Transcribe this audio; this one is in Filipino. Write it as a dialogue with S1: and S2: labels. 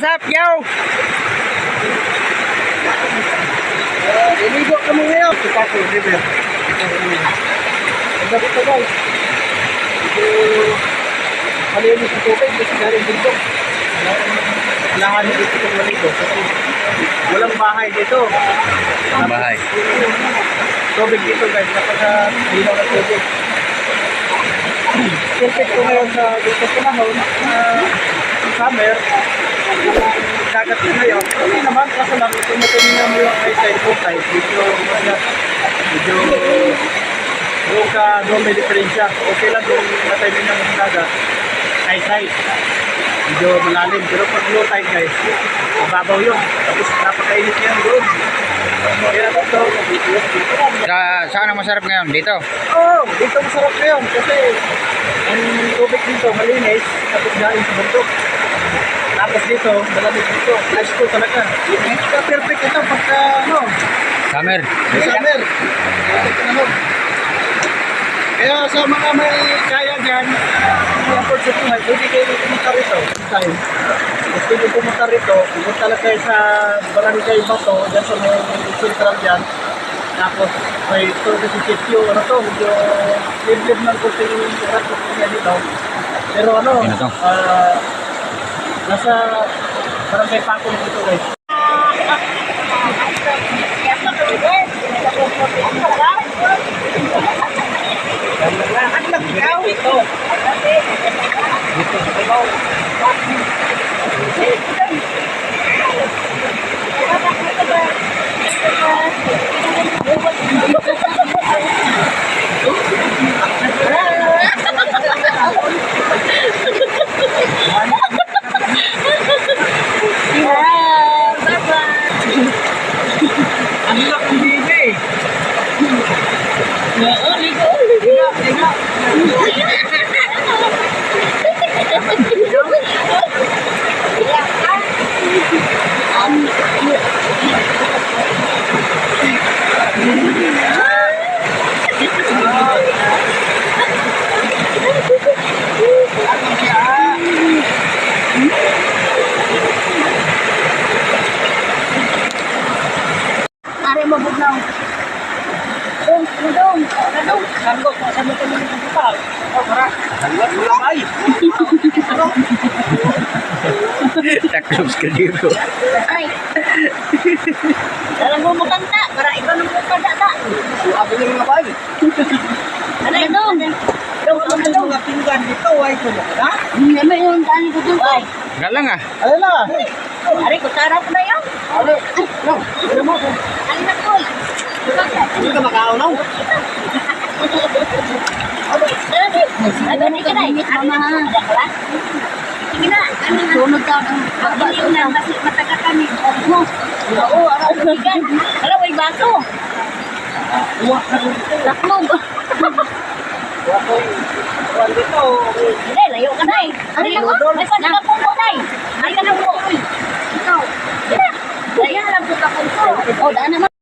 S1: up, yo?
S2: Iligo kami ngayon. Tupaco River. Ang gabi ito guys. Malinis sa tubig kasi galing dito. Kailangan dito kung maligo kasi walang bahay dito.
S1: Ang bahay.
S2: Tubig dito guys. Napaka-linaw na tubig. Perfect ko ngayon sa dito panahon. Summer. Dagat na ngayon. Okay naman. Kaso lang kung matingnan mo yung eyesight ko tayo. Medyo doon may diferensya. Okay lang kung mataymin ng dagat. Eyesight. Medyo malalim. Pero pag low tide guys, mababaw yun. Tapos napakainit yan doon. Kaya ito.
S1: Saan ang masarap ngayon? Dito?
S2: Oo, dito masarap ngayon. Kasi ang tubig dito malinis. Tapos galing sa bundok. Tapos dito, malamig dito. Ice cool talaga. Perfect ito pagka
S1: Summer.
S2: summer. Kaya sa mga may kaya dyan, may afford sa buhay, pwede kayo pumunta rito. Time. Gusto nyo pumunta rito, pumunta lang kayo sa Barangay Bato, dyan sa may central dyan. Tapos may ito kasi sityo, medyo liblib ng kunting rato niya dito. Pero
S1: Ano to?
S2: nasa Barangay Paco dito guys. Ang ikaw ito. Dito sa ibaw. Ang hirap ng bibig eh.
S3: Ari mo bugnaw. Dong.
S2: Sanggol, sa mo kami ng kapal. Para. Sanggol, malamay.
S1: Taklos ka dito.
S3: Ay. Dalang mo mukanta para ikaw nang mukanta ta.
S2: Suwabi ng mga bay.
S3: Ano dong?
S2: Dong, mga pinggan dito, ay ko ha?
S3: Ano yung daan ko dong? Ay.
S1: Galang ah.
S2: Ayun na.
S3: Ari ko sarap na yan.
S2: Ano? Ano mo?
S3: Ano na ko?
S2: Hindi ka makaunaw.
S3: Ano ni kanay? Ano na? Sige na. Ano na? Sunod ka. Hindi na mataga kami. Oo, ako bigan. Alam mo, baso. Laklog.
S2: Wala dito.
S3: Hindi, layo ka na eh. Ari lang ako. May panila po mo na eh. Ari ka na po. Ikaw. Sige na. Layo na lang po ka po. O, daan naman.